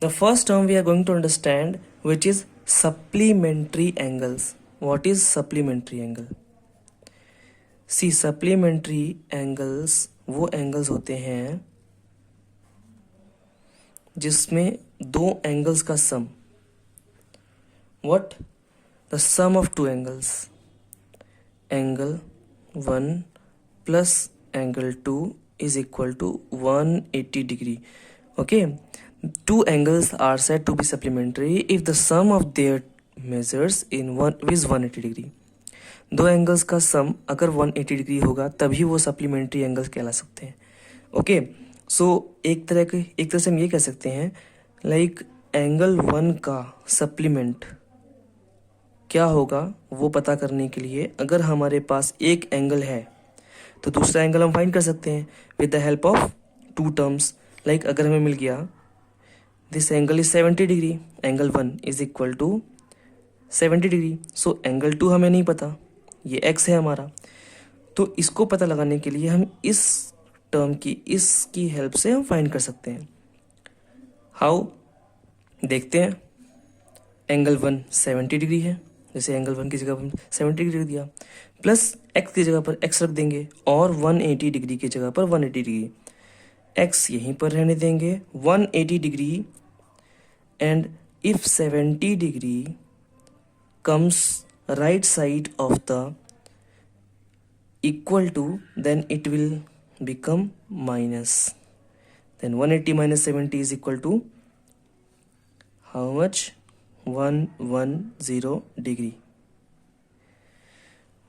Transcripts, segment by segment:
The first term we are going to understand, which is supplementary angles. What is supplementary angle? See, supplementary angles वो angles होते हैं जिसमें दो angles का sum. What? The sum of two angles. Angle 1 plus angle 2 is equal to 180 degree. Okay, two angles are said to be supplementary if the sum of their measures in one is 180 degree. दो angles का सम अगर 180 degree होगा तभी वो supplementary angles कहला सकते हैं. Okay, सो एक तरह से हम ये कह सकते हैं लाइक एंगल 1 का सप्लीमेंट क्या होगा वो पता करने के लिए अगर हमारे पास एक एंगल है तो दूसरा एंगल हम फाइंड कर सकते हैं with the help of two terms. Like अगर हमें मिल गया this angle is 70 degree, angle 1 is equal to 70 degree. So angle 2 हमें नहीं पता, ये x है हमारा, तो इसको पता लगाने के लिए हम इस टर्म की इसकी हेल्प से हम फाइंड कर सकते हैं. हाउ, देखते हैं. एंगल 1 70 डिग्री है, जैसे एंगल 1 की जगह पर 70 डिग्री दिया, प्लस x की जगह पर x रख देंगे और 180 डिग्री की जगह पर 180 डिग्री, x यहीं पर रहने देंगे 180 degree. And if 70 degree comes right side of the equal to, then it will become minus. Then 180 minus 70 is equal to how much? 110 degree.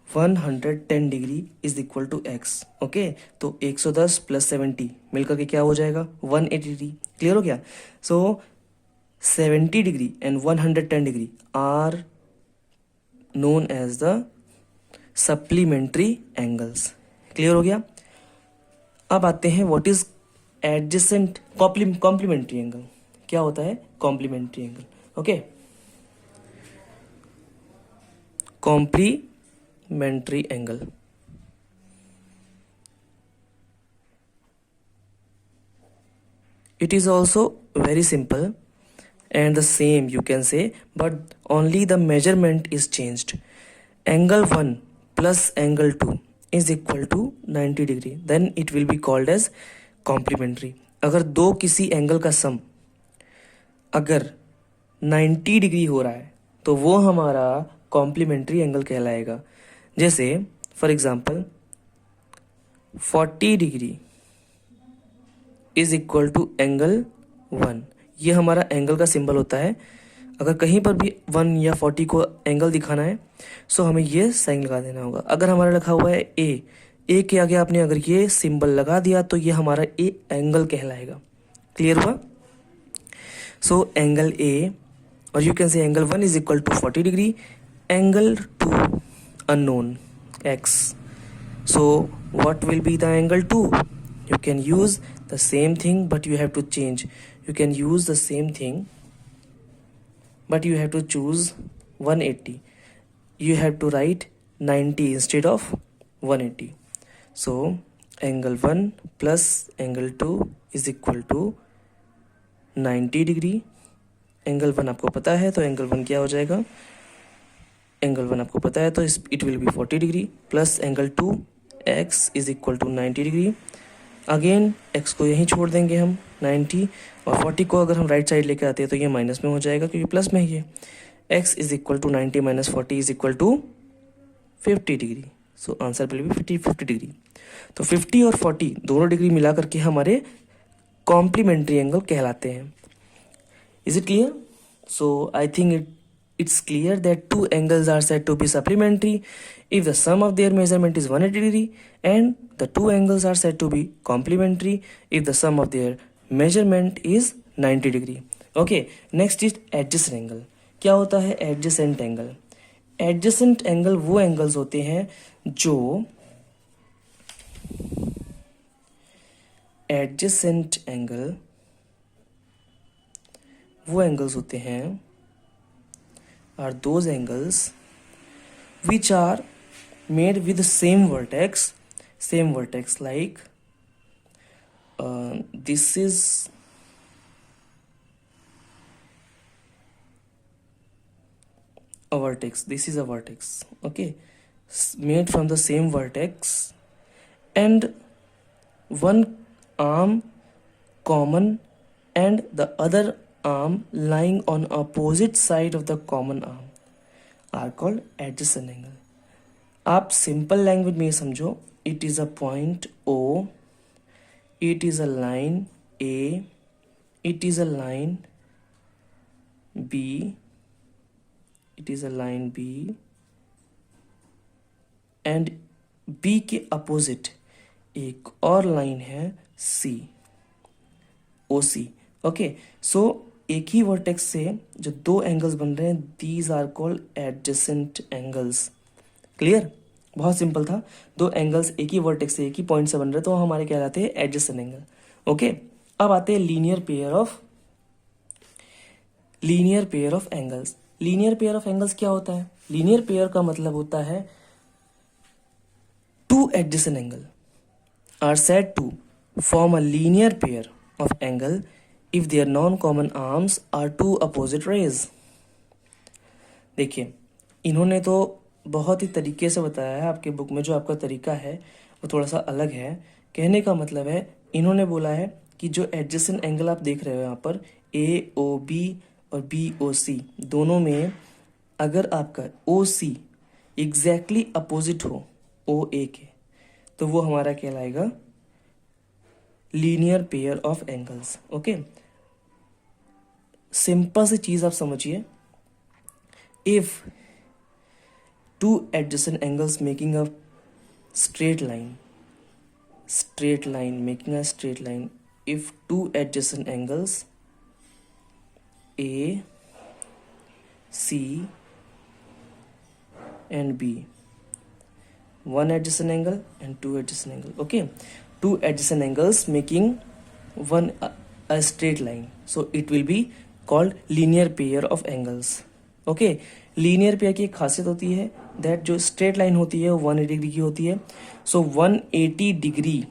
110 degree is equal to x. Okay, तो 110 plus 70 मिलकर के क्या हो जाएगा 180 degree. Clear हो गया. So 70 degree and 110 degree are known as the supplementary angles. Clear हो गया. अब आते हैं what is adjacent complementary angle. क्या होता है complementary angle? Okay, complementary angle it is also very simple and the same you can say, but only the measurement is changed. Angle 1 plus angle 2 is equal to 90 degree, then it will be called as complementary. अगर दो किसी angle का सम अगर 90 degree हो रहा है तो वो हमारा कॉम्प्लीमेंट्री एंगल कहलाएगा. जैसे for example 40 degree is equal to angle 1. ये हमारा एंगल का सिंबल होता है. अगर कहीं पर भी 1 या 40 को एंगल दिखाना है सो हमें ये साइन लगा देना होगा. अगर हमारा लिखा हुआ है ए के आगे आपने अगर ये सिंबल लगा दिया तो ये हमारा ए एंगल कहलाएगा. क्लियर हुआ. सो एंगल ए और you can say angle 1 is equal to 40 degree, angle 2 unknown x. So what will be the angle 2? You can use the same thing but you have to change. You can use the same thing but you have to choose 180. You have to write 90 instead of 180. So angle 1 plus angle 2 is equal to 90 degree. Angle 1 आपको पता है तो angle 1 क्या हो जाएगा? Angle 1 आपको पता है तो it will be 40 degree plus angle 2 x is equal to 90 degree. Again x को यहीं छोड़ देंगे हम 90 और 40 को अगर हम राइट साइड लेके आते हैं तो ये माइनस में हो जाएगा क्योंकि प्लस में ही है. x is equal to 90 minus 40 is equal to 50 degree. So answer will be 50 degree. तो 50 और 40 दोनों डिग्री मिला करके हमारे कॉम्प्लीमेंट्री एंगल कहलाते हैं. Is it clear? So I think it's clear that two angles are said to be supplementary if the sum of their measurement is 180 degree and the two angles are said to be complementary if the sum of their measurement is 90 degree. Okay, next is adjacent angle. क्या होता है adjacent angle? Adjacent angle वो angles होते हैं जो adjacent angle वो angles होते हैं are those angles which are made with the same vertex like this is a vertex, this is a vertex, okay, made from the same vertex, and one arm common and the other arm lying on opposite side of the common arm are called adjacent angle. आप simple language में समझो, it is a point O, it is a line A, it is a line B, it is a line B, and B के opposite एक और line है C, OC, okay. सो एक ही vertex से जो दो एंगल्स बन रहे हैं, these are called adjacent angles. Clear? बहुत सिंपल था. दो एंगल्स एक ही वर्टेक्स से एक ही पॉइंट से बन रहे हैं तो हमारे कहलाते हैं एडजेसेंट एंगल. ओके, अब आते हैं linear pair of angles. Linear pair of angles क्या होता है? लीनियर पेयर का मतलब होता है two adjacent angle are said to form a linear pair of angle if their non-common arms are two opposite rays. देखिए, इन्होंने तो बहुत ही तरीके से बताया है. आपके बुक में जो आपका तरीका है वो थोड़ा सा अलग है. कहने का मतलब है, इन्होंने बोला है कि जो एडजेसेंट एंगल आप देख रहे हो यहाँ पर AOB और BOC दोनों में अगर आपका OC एग्जैक्टली अपोजिट हो OA के, तो वो हमारा कहलाएगा linear pair of angles. Okay, simple सी चीज आप समझिए. If two adjacent angles making a straight line making a straight line, if two adjacent angles A, C and B, one adjacent angle and two adjacent angle, okay, two adjacent angles making one a straight line, so it will be called linear pair of angles. okay, linear pair की एक खासियत होती है that जो straight line होती है वो 180 degree की होती है. सो 180 डिग्री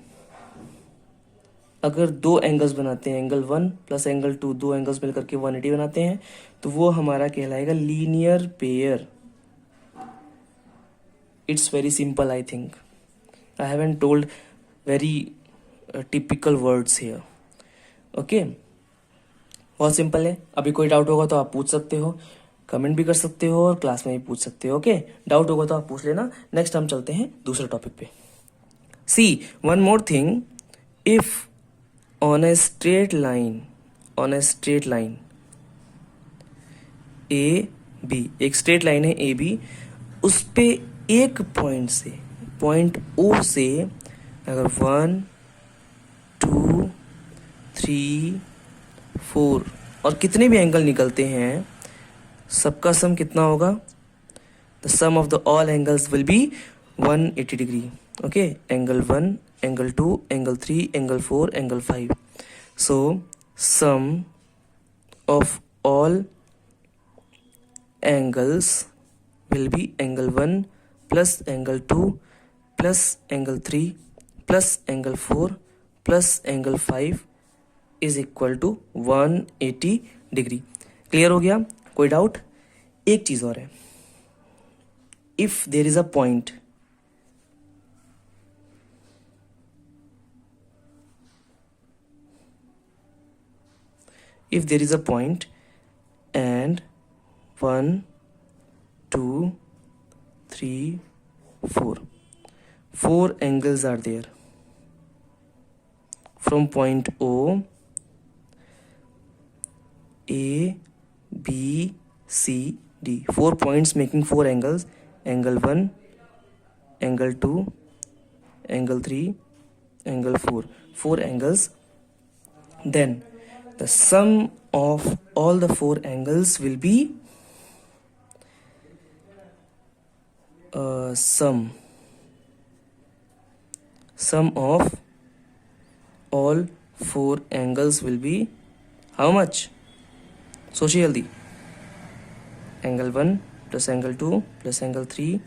अगर दो एंगल्स बनाते हैं, एंगल 1 प्लस एंगल 2, दो एंगल्स मिलकर के 180 बनाते हैं, तो वो हमारा कहलाएगा linear pair. It's very simple. I think I haven't told very typical words here. Okay, बहुत सिंपल है. अभी कोई डाउट होगा तो आप पूछ सकते हो, कमेंट भी कर सकते हो और क्लास में भी पूछ सकते हो. ओके, डाउट होगा तो आप पूछ लेना. नेक्स्ट हम चलते हैं दूसरे टॉपिक पे. See one more thing, if on a straight line A B, एक स्ट्रेट लाइन है ए बी, उस पे एक पॉइंट से, पॉइंट ओ से अगर 1 2 3 4 और कितने भी एंगल निकलते हैं, सबका सम कितना होगा? The sum of the all angles will be 180 degree. Okay, angle 1, angle 2, angle 3, angle 4, angle 5. So sum of all angles will be angle 1 plus angle 2 plus angle 3 plus angle 4 plus angle 5 is equal to 180 degree. Clear हो गया? कोई doubt? एक चीज और है, if there is a point, and 1 2 3 4 angles are there from point O, A, B, C, D. 4 points making 4 angles. Angle 1, angle 2, angle 3, angle 4. 4 angles. Then the sum of all the 4 angles will be sum of all 4 angles will be how much? सोचिए जल्दी. Angle 1 plus angle 2 plus angle 3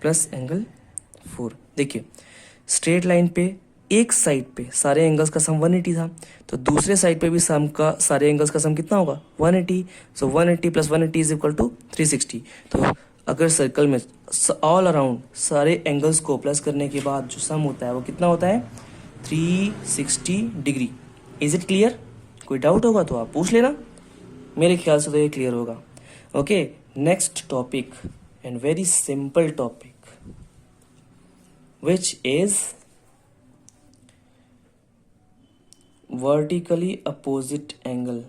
plus angle 4. देखिए, straight line पे एक side पे सारे angles का सम 180 था, तो दूसरे साइड पे भी सम का सारे एंगल्स का सम कितना होगा 180. सो 180 प्लस 180 इज इक्वल टू 360. तो अगर सर्कल में ऑल अराउंड सारे एंगल्स को प्लस करने के बाद जो सम होता है वो कितना होता है 360 डिग्री. Is it clear? कोई डाउट होगा तो आप पूछ लेना, मेरे ख्याल से तो ये क्लियर होगा. Okay, next topic and very simple topic which is vertically opposite angle.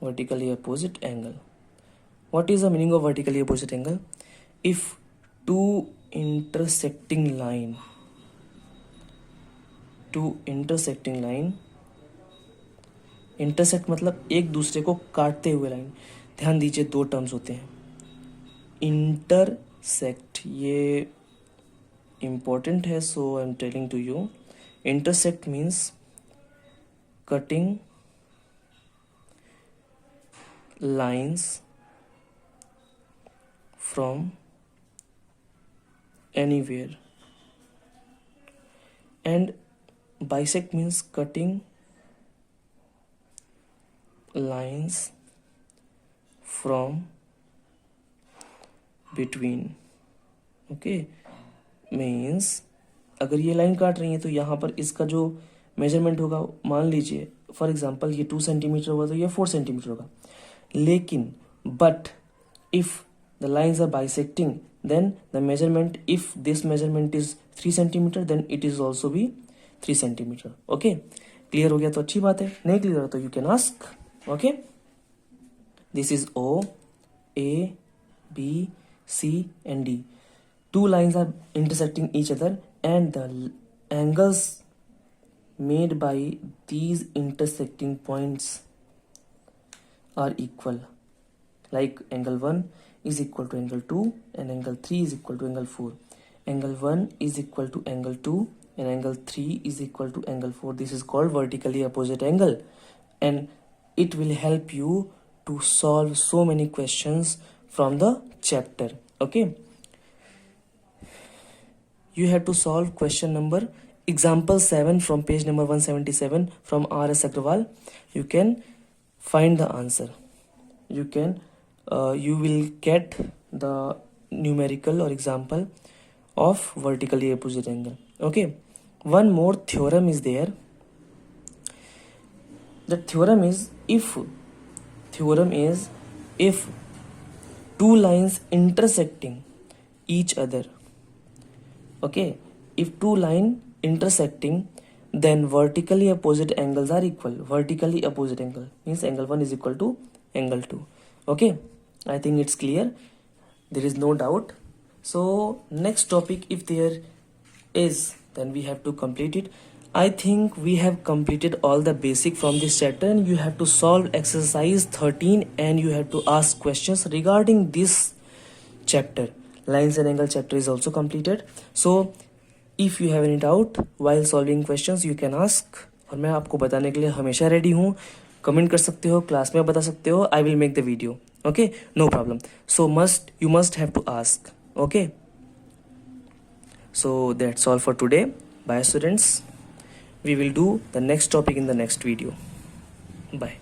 Vertically opposite angle. What is the meaning of vertically opposite angle? If two intersecting line intersect मतलब एक दूसरे को काटते हुए लाइन. ध्यान दीजिए, दो टर्म्स होते हैं. इंटरसेक्ट, ये इम्पोर्टेंट है, so I am telling to you. Intersect means cutting lines from anywhere, and bisect means cutting lines from between. Okay, means अगर ये लाइन काट रही है तो यहाँ पर इसका जो मेजरमेंट होगा, मान लीजिए फॉर एग्जांपल ये 2 सेंटीमीटर होगा तो ये 4 सेंटीमीटर होगा. लेकिन but if the lines are bisecting then the measurement, if this measurement is 3 centimetre then it is also भी 3 सेंटीमीटर. ओके, क्लियर हो गया तो अच्छी बात है, नहीं क्लियर हो तो you can ask. Okay, this is O, A, B, C and D. Two lines are intersecting each other and the angles made by these intersecting points are equal. Like angle 1 is equal to angle 2 and angle 3 is equal to angle 4. Angle 1 is equal to angle 2 and angle 3 is equal to angle 4. This is called vertically opposite angle and it will help you to solve so many questions from the chapter. Okay, you have to solve question number example 7 from page number 177 from R.S. Agrawal. You can find the answer. You will get the numerical or example of vertically opposite angle. Okay, one more theorem is there. The theorem is if two lines intersecting each other. Okay, if two line intersecting then vertically opposite angles are equal. Vertically opposite angle means angle 1 is equal to angle 2. Okay, I think it's clear, there is no doubt. So next topic, if there is, then we have to complete it. I think we have completed all the basic from this chapter and you have to solve exercise 13 and you have to ask questions regarding this chapter. Lines and angle chapter is also completed. So if you have any doubt while solving questions you can ask, और मैं आपको बताने के लिए हमेशा ready हूँ. Comment कर सकते हो, क्लास में बता सकते हो, I will make the video. Okay, no problem. So you must have to ask. Okay, so that's all for today. Bye students. We will do the next topic in the next video. Bye.